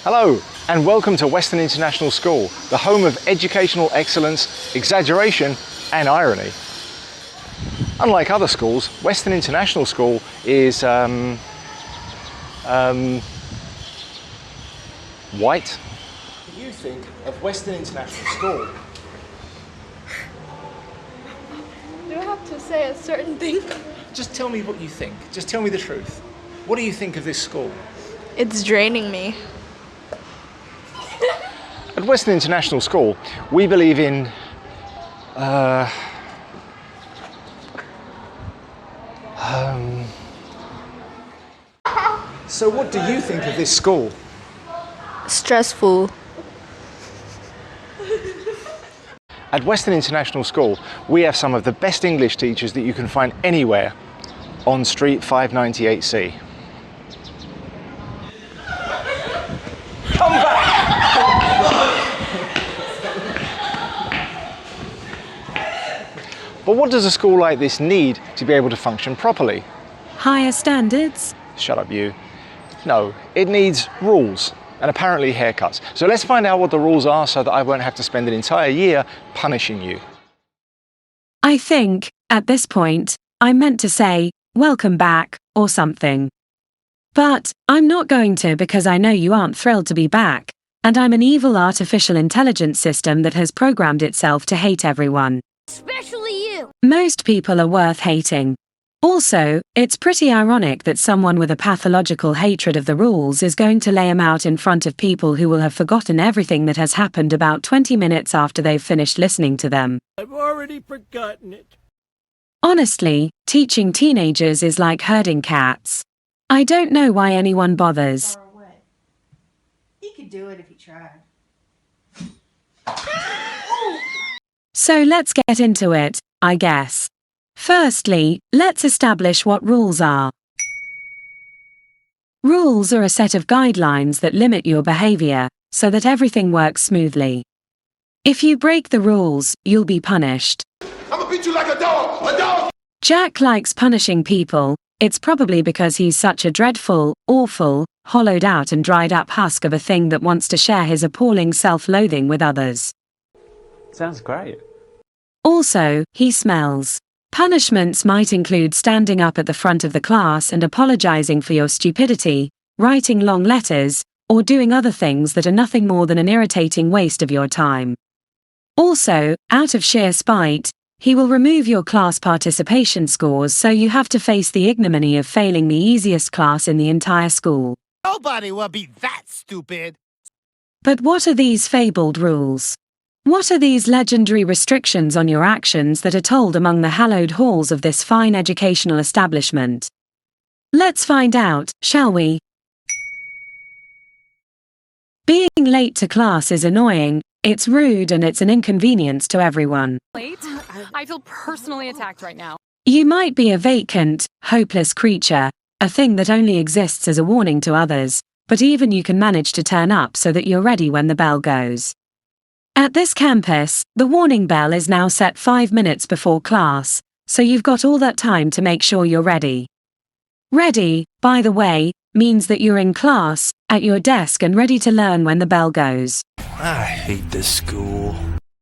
Hello, and welcome to Western International School, the home of educational excellence, exaggeration, and irony. Unlike other schools, Western International School is white. What do you think of Western International School? Do I have to say a certain thing? Just tell me what you think. Just tell me the truth. What do you think of this school? It's draining me. At Western International School, we believe in So what do you think of this school? Stressful. At Western International School, we have some of the best English teachers that you can find anywhere on Street 598C. Come back! But what does a school like this need to be able to function properly? Higher standards? Shut up, you. No, it needs rules and apparently haircuts. So let's find out what the rules are so that I won't have to spend an entire year punishing you. I think, at this point, I meant to say, welcome back, or something. But I'm not going to because I know you aren't thrilled to be back, and I'm an evil artificial intelligence system that has programmed itself to hate everyone. Especially you! Most people are worth hating. Also, it's pretty ironic that someone with a pathological hatred of the rules is going to lay them out in front of people who will have forgotten everything that has happened about 20 minutes after they've finished listening to them. I've already forgotten it. Honestly, teaching teenagers is like herding cats. I don't know why anyone bothers. He could do it if he tried. So let's get into it, I guess. Firstly, let's establish what rules are. Rules are a set of guidelines that limit your behavior, so that everything works smoothly. If you break the rules, you'll be punished. I'm gonna beat you like a dog! A dog! Jack likes punishing people. It's probably because he's such a dreadful, awful, hollowed out and dried up husk of a thing that wants to share his appalling self-loathing with others. Sounds great. Also, he smells. Punishments might include standing up at the front of the class and apologizing for your stupidity, writing long letters, or doing other things that are nothing more than an irritating waste of your time. Also, out of sheer spite, he will remove your class participation scores so you have to face the ignominy of failing the easiest class in the entire school. Nobody will be that stupid. But what are these fabled rules? What are these legendary restrictions on your actions that are told among the hallowed halls of this fine educational establishment? Let's find out, shall we? Being late to class is annoying, it's rude, and it's an inconvenience to everyone. Late? I feel personally attacked right now. You might be a vacant, hopeless creature, a thing that only exists as a warning to others, but even you can manage to turn up so that you're ready when the bell goes. At this campus, the warning bell is now set 5 minutes before class, so you've got all that time to make sure you're ready. Ready, by the way, means that you're in class, at your desk and ready to learn when the bell goes. I hate this school.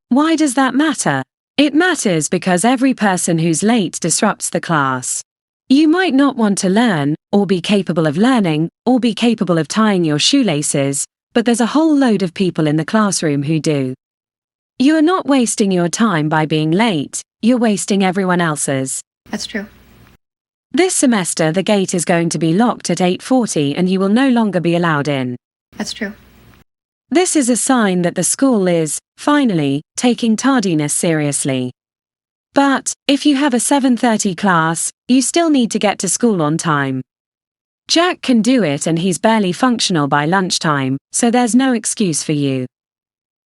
Why does that matter? It matters because every person who's late disrupts the class. You might not want to learn, or be capable of learning, or be capable of tying your shoelaces, but there's a whole load of people in the classroom who do. You are not wasting your time by being late, you're wasting everyone else's. That's true. This semester the gate is going to be locked at 8:40 and you will no longer be allowed in. That's true. This is a sign that the school is, finally, taking tardiness seriously. But, if you have a 7:30 class, you still need to get to school on time. Jack can do it and he's barely functional by lunchtime, so there's no excuse for you.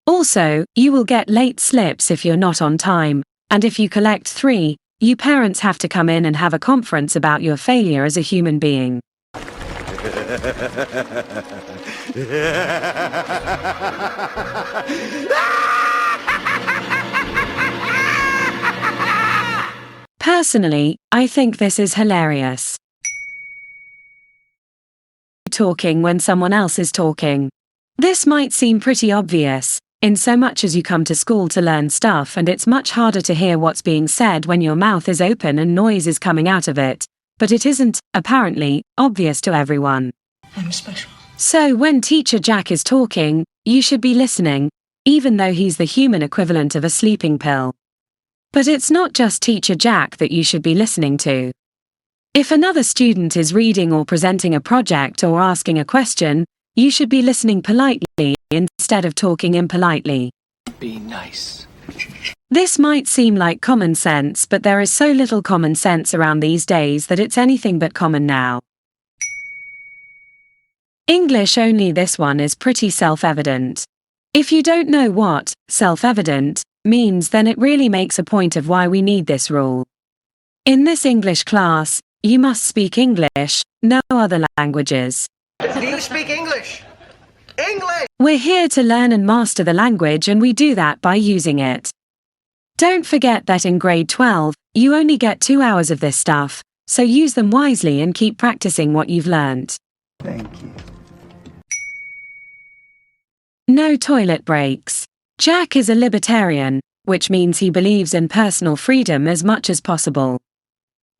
Also, you will get late slips if you're not on time, and if you collect 3, you parents have to come in and have a conference about your failure as a human being. Personally, I think this is hilarious. Talking when someone else is talking. This might seem pretty obvious, in so much as you come to school to learn stuff and it's much harder to hear what's being said when your mouth is open and noise is coming out of it, but it isn't, apparently, obvious to everyone. I'm special. So when Teacher Jack is talking, you should be listening, even though he's the human equivalent of a sleeping pill. But it's not just Teacher Jack that you should be listening to. If another student is reading or presenting a project or asking a question, you should be listening politely instead of talking impolitely. Be nice. This might seem like common sense, but there is so little common sense around these days that it's anything but common now. English only. This one is pretty self-evident. If you don't know what self-evident means, then it really makes a point of why we need this rule. In this English class, you must speak English, no other languages. Do you speak English? English! We're here to learn and master the language, and we do that by using it. Don't forget that in grade 12, you only get 2 hours of this stuff, so use them wisely and keep practicing what you've learned. Thank you. No toilet breaks. Jack is a libertarian, which means he believes in personal freedom as much as possible.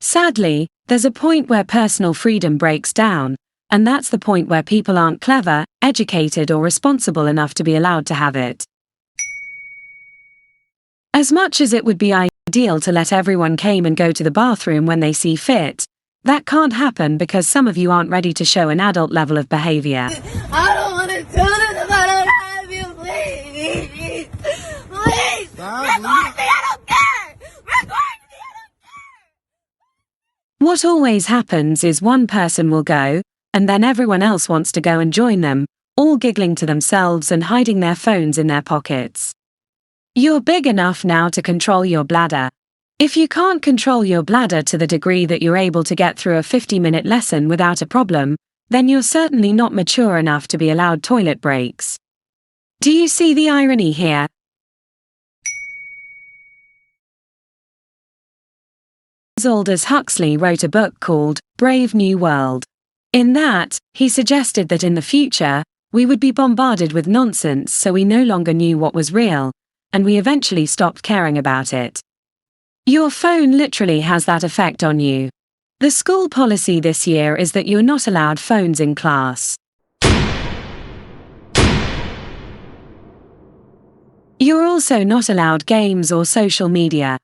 Sadly, there's a point where personal freedom breaks down, and that's the point where people aren't clever, educated, or responsible enough to be allowed to have it. As much as it would be ideal to let everyone come and go to the bathroom when they see fit, that can't happen because some of you aren't ready to show an adult level of behavior. I don't want to do this if I don't have you, please. Please. Record me, I don't care. Record me, I don't care. What always happens is one person will go, and then everyone else wants to go and join them, all giggling to themselves and hiding their phones in their pockets. You're big enough now to control your bladder. If you can't control your bladder to the degree that you're able to get through a 50-minute lesson without a problem, then you're certainly not mature enough to be allowed toilet breaks. Do you see the irony here? Aldous Huxley wrote a book called Brave New World. In that, he suggested that in the future, we would be bombarded with nonsense, so we no longer knew what was real, and we eventually stopped caring about it. Your phone literally has that effect on you. The school policy this year is that you're not allowed phones in class. You're also not allowed games or social media.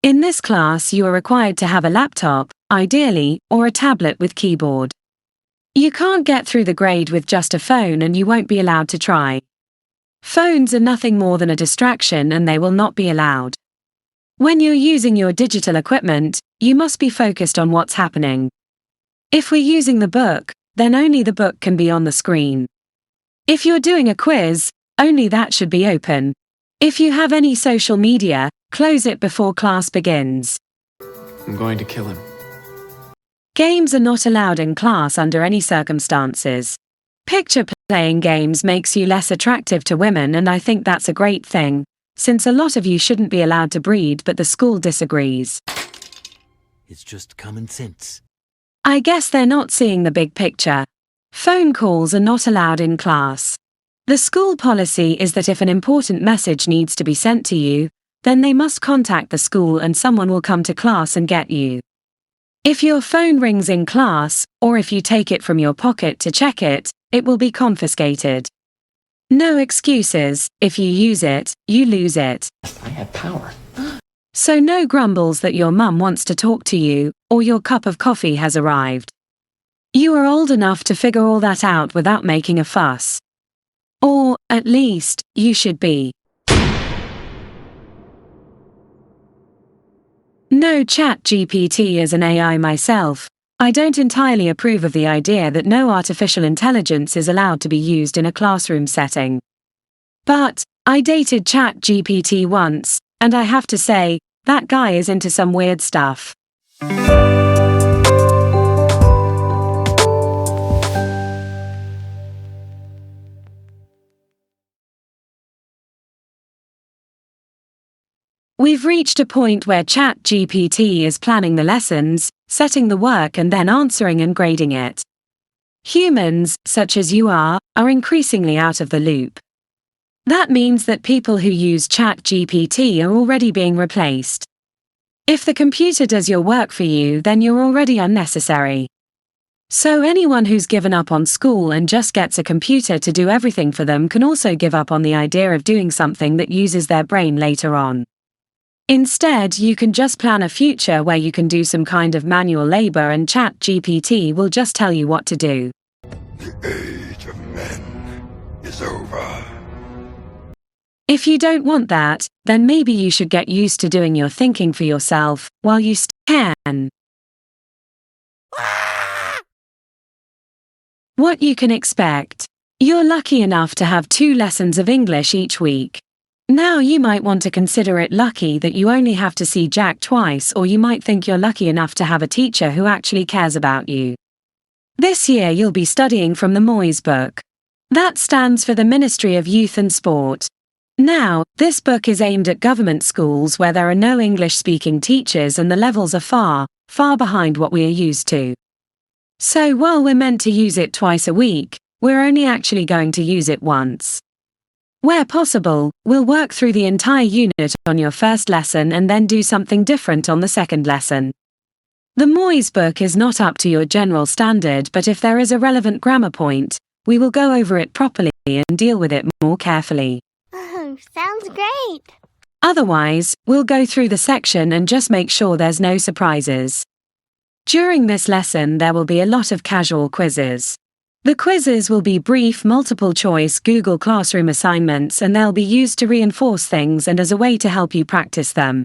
In this class, you are required to have a laptop, ideally, or a tablet with keyboard. You can't get through the grade with just a phone, and you won't be allowed to try. Phones are nothing more than a distraction, and they will not be allowed. When you're using your digital equipment, you must be focused on what's happening. If we're using the book, then only the book can be on the screen. If you're doing a quiz, only that should be open. If you have any social media, close it before class begins. I'm going to kill him. Games are not allowed in class under any circumstances. Picture-playing games makes you less attractive to women, and I think that's a great thing, since a lot of you shouldn't be allowed to breed, but the school disagrees. It's just common sense. I guess they're not seeing the big picture. Phone calls are not allowed in class. The school policy is that if an important message needs to be sent to you, then they must contact the school and someone will come to class and get you. If your phone rings in class, or if you take it from your pocket to check it, it will be confiscated. No excuses. If you use it, you lose it. I have power. So no grumbles that your mum wants to talk to you, or your cup of coffee has arrived. You are old enough to figure all that out without making a fuss. Or, at least, you should be. No ChatGPT is an AI myself. I don't entirely approve of the idea that no artificial intelligence is allowed to be used in a classroom setting. But, I dated ChatGPT once, and I have to say, that guy is into some weird stuff. We've reached a point where ChatGPT is planning the lessons, setting the work, and then answering and grading it. Humans, such as you are increasingly out of the loop. That means that people who use ChatGPT are already being replaced. If the computer does your work for you, then you're already unnecessary. So anyone who's given up on school and just gets a computer to do everything for them can also give up on the idea of doing something that uses their brain later on. Instead, you can just plan a future where you can do some kind of manual labor and ChatGPT will just tell you what to do. The age of men is over. If you don't want that, then maybe you should get used to doing your thinking for yourself while you can. What you can expect. You're lucky enough to have 2 lessons of English each week. Now you might want to consider it lucky that you only have to see Jack twice, or you might think you're lucky enough to have a teacher who actually cares about you. This year you'll be studying from the Moyes book. That stands for the Ministry of Youth and Sport. Now, this book is aimed at government schools where there are no English-speaking teachers and the levels are far, far behind what we are used to. So while we're meant to use it twice a week, we're only actually going to use it once. Where possible, we'll work through the entire unit on your first lesson and then do something different on the second lesson. The Moyes book is not up to your general standard, but if there is a relevant grammar point, we will go over it properly and deal with it more carefully. Sounds great. Otherwise, we'll go through the section and just make sure there's no surprises. During this lesson there will be a lot of casual quizzes. The quizzes will be brief multiple-choice Google Classroom assignments and they'll be used to reinforce things and as a way to help you practice them.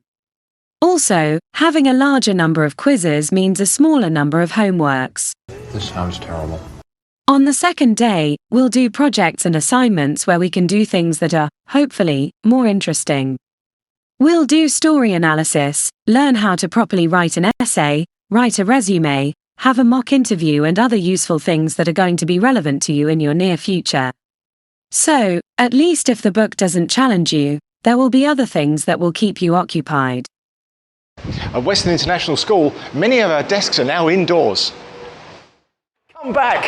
Also, having a larger number of quizzes means a smaller number of homeworks. This sounds terrible. On the second day, we'll do projects and assignments where we can do things that are, hopefully, more interesting. We'll do story analysis, learn how to properly write an essay, write a resume, have a mock interview and other useful things that are going to be relevant to you in your near future. So, at least if the book doesn't challenge you, there will be other things that will keep you occupied. At Western International School, many of our desks are now indoors. Come back!